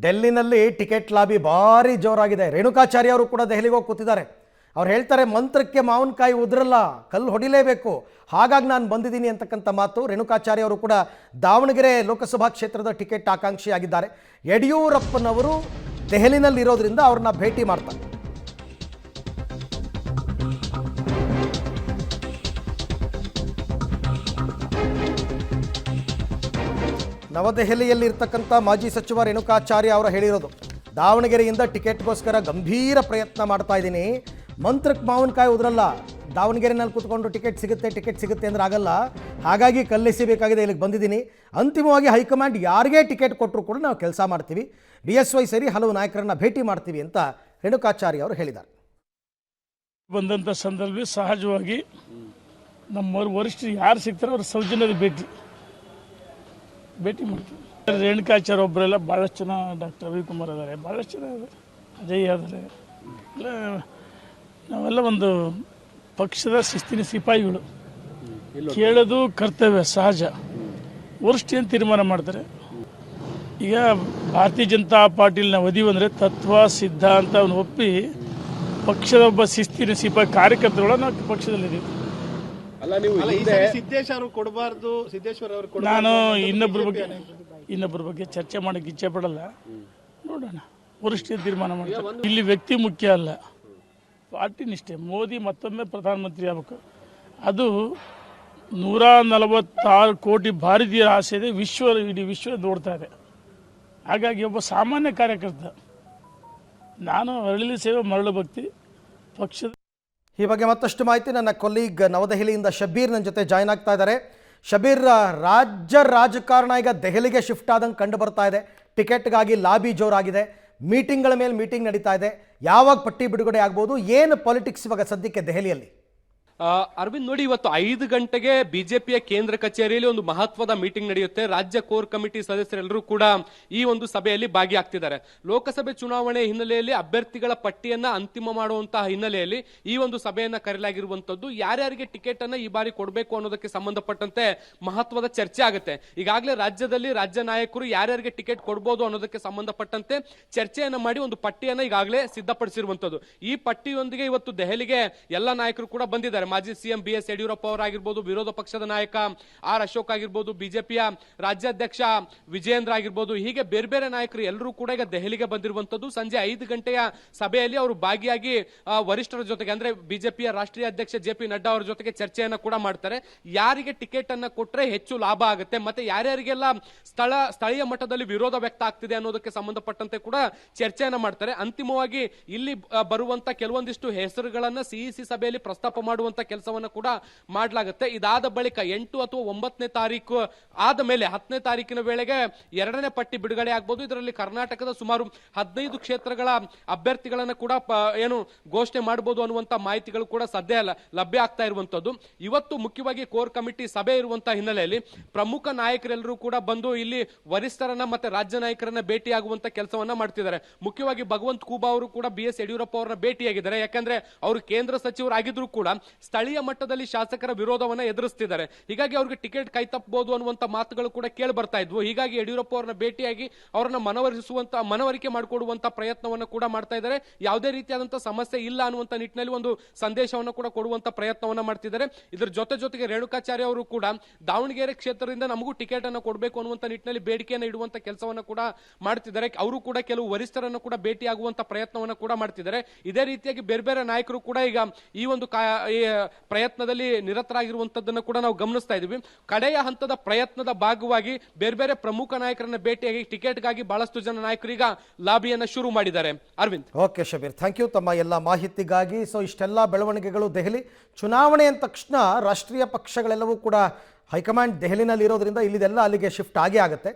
ಡೆಲ್ಲಿನಲ್ಲಿ ticket lobby ಭಾರಿ ಜೋರಾಗಿದೆ. ರೇಣುಕಾಚಾರ್ಯ ಅವರು ಕೂಡ ದೆಹಲಿಗೆ ಹೋಗಿ ಕೂತಿದ್ದಾರೆ. ಅವ್ರು ಹೇಳ್ತಾರೆ, ಮಂತ್ರಕ್ಕೆ ಮಾವಿನಕಾಯಿ ಉದ್ರಲ್ಲ, ಕಲ್ಲು ಹೊಡಿಲೇಬೇಕು, ಹಾಗಾಗಿ ನಾನು ಬಂದಿದ್ದೀನಿ ಅಂತಕ್ಕಂಥ ಮಾತು. ರೇಣುಕಾಚಾರ್ಯ ಅವರು ಕೂಡ ದಾವಣಗೆರೆ ಲೋಕಸಭಾ ಕ್ಷೇತ್ರದ ಟಿಕೆಟ್ ಆಕಾಂಕ್ಷಿಯಾಗಿದ್ದಾರೆ. ಯಡಿಯೂರಪ್ಪನವರು ದೆಹಲಿನಲ್ಲಿ ಇರೋದ್ರಿಂದ ಅವ್ರನ್ನ ಭೇಟಿ ಮಾಡ್ತಾರೆ. ನವದೆಹಲಿಯಲ್ಲಿ ಇರ್ತಕ್ಕಂಥ ಮಾಜಿ ಸಚಿವ ರೇಣುಕಾಚಾರ್ಯ ಅವರು ಹೇಳಿರೋದು, ದಾವಣಗೆರೆಯಿಂದ ಟಿಕೆಟ್ಗೋಸ್ಕರ ಗಂಭೀರ ಪ್ರಯತ್ನ ಮಾಡ್ತಾ ಇದ್ದೀನಿ, ಮಂತ್ರಕ್ಕೆ ಮಾವಿನಕಾಯಿ ಉದ್ರಲ್ಲ, ದಾವಣಗೆರೆನಲ್ಲಿ ಕೂತ್ಕೊಂಡು ಟಿಕೆಟ್ ಸಿಗುತ್ತೆ ಅಂದ್ರೆ ಆಗಲ್ಲ, ಹಾಗಾಗಿ ಕಲ್ಲೆಸಿಬೇಕಾಗಿದೆ, ಇಲ್ಲಿಗೆ ಬಂದಿದ್ದೀನಿ. ಅಂತಿಮವಾಗಿ ಹೈಕಮಾಂಡ್ ಯಾರಿಗೇ ಟಿಕೆಟ್ ಕೊಟ್ಟರು ಕೂಡ ನಾವು ಕೆಲಸ ಮಾಡ್ತೀವಿ, BSY ಸೇರಿ ಹಲವು ನಾಯಕರನ್ನ ಭೇಟಿ ಮಾಡ್ತೀವಿ ಅಂತ ರೇಣುಕಾಚಾರ್ಯ ಅವರು ಹೇಳಿದ್ದಾರೆ. ಬಂದಂಥ ಸಂದರ್ಭ ಸಹಜವಾಗಿ ನಮ್ಮ ವರಿಷ್ಠರು ಯಾರು ಸಿಗ್ತಾರೋ ಅವ್ರ ಸೌಜನ್ಯದ ಭೇಟಿ ಮಾಡ್ತೀವಿ. ರೇಣುಕಾಚಾರ್ಯ ಒಬ್ಬರೆಲ್ಲ ಭಾಳಷ್ಟು ಜನ, ಡಾಕ್ಟರ್ ರವಿಕುಮಾರ್ ಇದ್ದಾರೆ, ಭಾಳಷ್ಟು ಜನ ಇದ್ದಾರೆ, ಅಜಯ್ ಇದ್ದಾರೆ. ನಾವೆಲ್ಲ ಒಂದು ಪಕ್ಷದ ಶಿಸ್ತಿನ ಸಿಪಾಯಿಗಳು. ಕೇಳೋದು ಕರ್ತವ್ಯ ಸಹಜ. ವರಿಷ್ಠ ಏನು ತೀರ್ಮಾನ ಮಾಡ್ತಾರೆ. ಈಗ ಭಾರತೀಯ ಜನತಾ ಪಾರ್ಟಿಲಿ ನಾವು ಅದೀವಿ ಅಂದರೆ ತತ್ವ ಸಿದ್ಧಾಂತ ಒಪ್ಪಿ ಪಕ್ಷದ ಒಬ್ಬ ಶಿಸ್ತಿನ ಸಿಪಾಯಿ ಕಾರ್ಯಕರ್ತರುಗಳ ನಾವು ಪಕ್ಷದಲ್ಲಿದ್ದೀವಿ. ನಾನು ಇನ್ನೊಬ್ಬರ ಬಗ್ಗೆ ಚರ್ಚೆ ಮಾಡೋಕ್ಕೆ ಇಚ್ಛೆ ಪಡಲ್ಲ. ನೋಡೋಣ, ವರಿಷ್ಠ ತೀರ್ಮಾನ ಮಾಡ್ತಾರೆ. ಇಲ್ಲಿ ವ್ಯಕ್ತಿ ಮುಖ್ಯ ಅಲ್ಲ, ಪಾರ್ಟಿ ನಿಷ್ಠೆ. ಮೋದಿ ಮತ್ತೊಮ್ಮೆ ಪ್ರಧಾನಮಂತ್ರಿ ಆಗಬೇಕು. ಅದು 146 ಕೋಟಿ ಭಾರತೀಯರ ಆಸೆ ಇದೆ, ಇಡೀ ವಿಶ್ವ ನೋಡ್ತಾ ಇದೆ. ಹಾಗಾಗಿ ಒಬ್ಬ ಸಾಮಾನ್ಯ ಕಾರ್ಯಕರ್ತ ನಾನು ಅರಳಿ ಸೇವೆ ಮರಳು ಭಕ್ತಿ ಪಕ್ಷದ. ಈ ಬಗ್ಗೆ ಮತ್ತಷ್ಟು ಮಾಹಿತಿ ನನ್ನ ಕೊಲೀಗ್ ನವದೆಹಲಿಯಿಂದ ಶಬೀರ್ ನನ್ನ ಜೊತೆ ಜಾಯ್ನ್ ಆಗ್ತಾ ಇದ್ದಾರೆ. ಶಬೀರ್, ರಾಜ್ಯ ರಾಜಕಾರಣ ಈಗ ದೆಹಲಿಗೆ ಶಿಫ್ಟ್ ಆದಂಗೆ ಕಂಡು ಬರ್ತಾ ಇದೆ. ಟಿಕೆಟ್ಗಾಗಿ ಲಾಬಿ ಜೋರಾಗಿದೆ, ಮೀಟಿಂಗ್ಗಳ ಮೇಲೆ ಮೀಟಿಂಗ್ ನಡೀತಾ ಇದೆ. ಯಾವಾಗ ಪಟ್ಟಿ ಬಿಡುಗಡೆ ಆಗ್ಬೋದು, ಏನು ಪಾಲಿಟಿಕ್ಸ್ ಇವಾಗ ಸದ್ಯಕ್ಕೆ ದೆಹಲಿಯಲ್ಲಿ? ಅರವಿಂದ್, ನೋಡಿ, ಇವತ್ತು 5 ಗಂಟೆಗೆ ಬಿಜೆಪಿಯ ಕೇಂದ್ರ ಕಚೇರಿಯಲ್ಲಿ ಒಂದು ಮಹತ್ವದ ಮೀಟಿಂಗ್ ನಡೆಯುತ್ತೆ. ರಾಜ್ಯ ಕೋರ್ ಕಮಿಟಿ ಸದಸ್ಯರೆಲ್ಲರೂ ಕೂಡ ಈ ಒಂದು ಸಭೆಯಲ್ಲಿ ಭಾಗಿಯಾಗ್ತಿದ್ದಾರೆ. ಲೋಕಸಭೆ ಚುನಾವಣೆ ಹಿನ್ನೆಲೆಯಲ್ಲಿ ಅಭ್ಯರ್ಥಿಗಳ ಪಟ್ಟಿಯನ್ನ ಅಂತಿಮ ಮಾಡುವಂತಹ ಹಿನ್ನೆಲೆಯಲ್ಲಿ ಈ ಒಂದು ಸಭೆಯನ್ನ ಕರೆಯಲಾಗಿರುವಂತದ್ದು. ಯಾರ್ಯಾರಿಗೆ ಟಿಕೆಟ್ ಅನ್ನ ಈ ಬಾರಿ ಕೊಡಬೇಕು ಅನ್ನೋದಕ್ಕೆ ಸಂಬಂಧಪಟ್ಟಂತೆ ಮಹತ್ವದ ಚರ್ಚೆ ಆಗುತ್ತೆ. ಈಗಾಗಲೇ ರಾಜ್ಯದಲ್ಲಿ ರಾಜ್ಯ ನಾಯಕರು ಯಾರ್ಯಾರಿಗೆ ಟಿಕೆಟ್ ಕೊಡಬಹುದು ಅನ್ನೋದಕ್ಕೆ ಸಂಬಂಧಪಟ್ಟಂತೆ ಚರ್ಚೆಯನ್ನ ಮಾಡಿ ಒಂದು ಪಟ್ಟಿಯನ್ನ ಈಗಾಗಲೇ ಸಿದ್ಧಪಡಿಸಿರುವಂತದ್ದು. ಈ ಪಟ್ಟಿಯೊಂದಿಗೆ ಇವತ್ತು ದೆಹಲಿಗೆ ಎಲ್ಲ ನಾಯಕರು ಕೂಡ ಬಂದಿದ್ದಾರೆ. ಮಾಜಿ ಸಿಎಂ BS ಯಡಿಯೂರಪ್ಪ ಅವರಾಗಿರ್ಬೋದು, ವಿರೋಧ ಪಕ್ಷದ ನಾಯಕ R ಅಶೋಕ್ ಆಗಿರ್ಬೋದು, ಬಿಜೆಪಿಯ ರಾಜ್ಯಾಧ್ಯಕ್ಷ ವಿಜಯೇಂದ್ರ ಆಗಿರ್ಬೋದು, ಹೀಗೆ ಬೇರೆ ಬೇರೆ ನಾಯಕರು ಎಲ್ಲರೂ ಕೂಡ ಈಗ ದೆಹಲಿಗೆ ಬಂದಿರುವಂತದ್ದು. ಸಂಜೆ 5 ಗಂಟೆಯ ಸಭೆಯಲ್ಲಿ ಅವರು ಭಾಗಿಯಾಗಿ ವರಿಷ್ಠರ ಜೊತೆಗೆ, ಅಂದ್ರೆ ಬಿಜೆಪಿಯ ರಾಷ್ಟ್ರೀಯ ಅಧ್ಯಕ್ಷ JP ನಡ್ಡಾ ಅವರ ಜೊತೆಗೆ ಚರ್ಚೆಯನ್ನ ಕೂಡ ಮಾಡ್ತಾರೆ. ಯಾರಿಗೆ ಟಿಕೆಟ್ ಅನ್ನ ಕೊಟ್ರೆ ಹೆಚ್ಚು ಲಾಭ ಆಗುತ್ತೆ, ಮತ್ತೆ ಯಾರ್ಯಾರಿಗೆಲ್ಲ ಸ್ಥಳೀಯ ಮಟ್ಟದಲ್ಲಿ ವಿರೋಧ ವ್ಯಕ್ತ ಆಗ್ತಿದೆ ಅನ್ನೋದಕ್ಕೆ ಸಂಬಂಧಪಟ್ಟಂತೆ ಕೂಡ ಚರ್ಚೆಯನ್ನ ಮಾಡ್ತಾರೆ. ಅಂತಿಮವಾಗಿ ಇಲ್ಲಿ ಬರುವಂತ ಕೆಲವೊಂದಿಷ್ಟು ಹೆಸರುಗಳನ್ನ CEC ಸಭೆಯಲ್ಲಿ ಪ್ರಸ್ತಾಪ ಮಾಡುವಂತ ಕೆಲಸವನ್ನ ಕೂಡ ಮಾಡಲಾಗುತ್ತೆ. ಇದಾದ ಬಳಿಕ 8 ಅಥವಾ 9ನೇ ತಾರೀಕು ಆದ ಮೇಲೆ 10ನೇ ತಾರೀಕಿನ ವೇಳೆಗೆ 2ನೇ ಪಟ್ಟಿ ಬಿಡುಗಡೆ ಆಗಬಹುದು. ಇದರಲ್ಲಿ ಕರ್ನಾಟಕದ ಸುಮಾರು 15 ಕ್ಷೇತ್ರಗಳ ಅಭ್ಯರ್ಥಿಗಳನ್ನ ಕೂಡ ಘೋಷಣೆ ಮಾಡಬಹುದು ಅನ್ನುವಂತ ಮಾಹಿತಿಗಳು ಕೂಡ ಸದ್ಯ ಲಭ್ಯ ಆಗ್ತಾ ಇರುವಂತದ್ದು. ಇವತ್ತು ಮುಖ್ಯವಾಗಿ ಕೋರ್ ಕಮಿಟಿ ಸಭೆ ಇರುವಂತಹ ಹಿನ್ನೆಲೆಯಲ್ಲಿ ಪ್ರಮುಖ ನಾಯಕರೆಲ್ಲರೂ ಕೂಡ ಬಂದು ಇಲ್ಲಿ ವರಿಷ್ಠರನ್ನ ಮತ್ತೆ ರಾಜ್ಯ ನಾಯಕರನ್ನ ಭೇಟಿಯಾಗುವಂತ ಕೆಲಸವನ್ನ ಮಾಡ್ತಿದ್ದಾರೆ. ಮುಖ್ಯವಾಗಿ ಭಗವಂತ ಖೂಬಾ ಅವರು ಕೂಡ BS ಯಡಿಯೂರಪ್ಪ ಅವರನ್ನ ಭೇಟಿಯಾಗಿದ್ದಾರೆ. ಯಾಕಂದ್ರೆ ಅವರು ಕೇಂದ್ರ ಸಚಿವರಾಗಿದ್ರು ಕೂಡ ಸ್ಥಳೀಯ ಮಟ್ಟದಲ್ಲಿ ಶಾಸಕರ ವಿರೋಧವನ್ನ ಎದುರಿಸ್ತಿದ್ದಾರೆ. ಹೀಗಾಗಿ ಅವ್ರಿಗೆ ಟಿಕೆಟ್ ಕೈತಪ್ಪಬಹುದು ಅನ್ನುವಂತ ಮಾತುಗಳು ಕೂಡ ಕೇಳಿ ಬರ್ತಾ ಇದ್ವು. ಹೀಗಾಗಿ ಯಡಿಯೂರಪ್ಪ ಅವರನ್ನ ಭೇಟಿಯಾಗಿ ಅವರನ್ನ ಮನವರಿಕೆ ಮಾಡಿಕೊಡುವಂತ ಪ್ರಯತ್ನವನ್ನ ಕೂಡ ಮಾಡ್ತಾ ಇದ್ದಾರೆ. ಯಾವುದೇ ರೀತಿಯಾದಂತಹ ಸಮಸ್ಯೆ ಇಲ್ಲ ಅನ್ನುವಂತ ನಿಟ್ಟಿನಲ್ಲಿ ಒಂದು ಸಂದೇಶವನ್ನ ಕೂಡ ಕೊಡುವಂತ ಪ್ರಯತ್ನವನ್ನ ಮಾಡ್ತಿದ್ದಾರೆ. ಇದರ ಜೊತೆಗೆ ರೇಣುಕಾಚಾರ್ಯ ಅವರು ಕೂಡ ದಾವಣಗೆರೆ ಕ್ಷೇತ್ರದಿಂದ ನಮಗೂ ಟಿಕೆಟ್ ಅನ್ನು ಕೊಡಬೇಕು ಅನ್ನುವಂತ ನಿಟ್ಟಿನಲ್ಲಿ ಬೇಡಿಕೆಯನ್ನು ಇಡುವಂತ ಕೆಲಸವನ್ನ ಕೂಡ ಮಾಡ್ತಿದ್ದಾರೆ. ಅವರು ಕೂಡ ಕೆಲವು ವರಿಷ್ಠರನ್ನು ಕೂಡ ಭೇಟಿಯಾಗುವಂತ ಪ್ರಯತ್ನವನ್ನ ಕೂಡ ಮಾಡ್ತಿದ್ದಾರೆ. ಇದೇ ರೀತಿಯಾಗಿ ಬೇರೆ ಬೇರೆ ನಾಯಕರು ಕೂಡ ಈಗ ಈ ಒಂದು ಪ್ರಯತ್ನದಲ್ಲಿ ನಿರತರಾಗಿರುವಂತದ್ದನ್ನು ಕೂಡ ನಾವು ಗಮನಿಸ್ತಾ ಇದ್ದೀವಿ. ಕಡೆಯ ಹಂತದ ಪ್ರಯತ್ನದ ಭಾಗವಾಗಿ ಬೇರೆ ಬೇರೆ ಪ್ರಮುಖ ನಾಯಕರನ್ನ ಭೇಟಿಯಾಗಿ ಟಿಕೆಟ್ಗಾಗಿ ಬಹಳಷ್ಟು ಜನ ನಾಯಕರು ಈಗ ಲಾಬಿಯನ್ನ ಶುರು ಮಾಡಿದ್ದಾರೆ. Arvind. Okay Shabir, thank you ತಮ್ಮ ಎಲ್ಲ ಮಾಹಿತಿಗಾಗಿ. ಸೊ ಇಷ್ಟೆಲ್ಲ ಬೆಳವಣಿಗೆಗಳು ದೆಹಲಿ ಚುನಾವಣೆ ಅಂದ ತಕ್ಷಣ ರಾಷ್ಟ್ರೀಯ ಪಕ್ಷಗಳೆಲ್ಲವೂ ಕೂಡ ಹೈಕಮಾಂಡ್ ದೆಹಲಿನಲ್ಲಿ ಇರೋದ್ರಿಂದ ಇಲ್ಲಿದೆಲ್ಲ ಅಲ್ಲಿಗೆ ಶಿಫ್ಟ್ ಆಗೇ ಆಗುತ್ತೆ.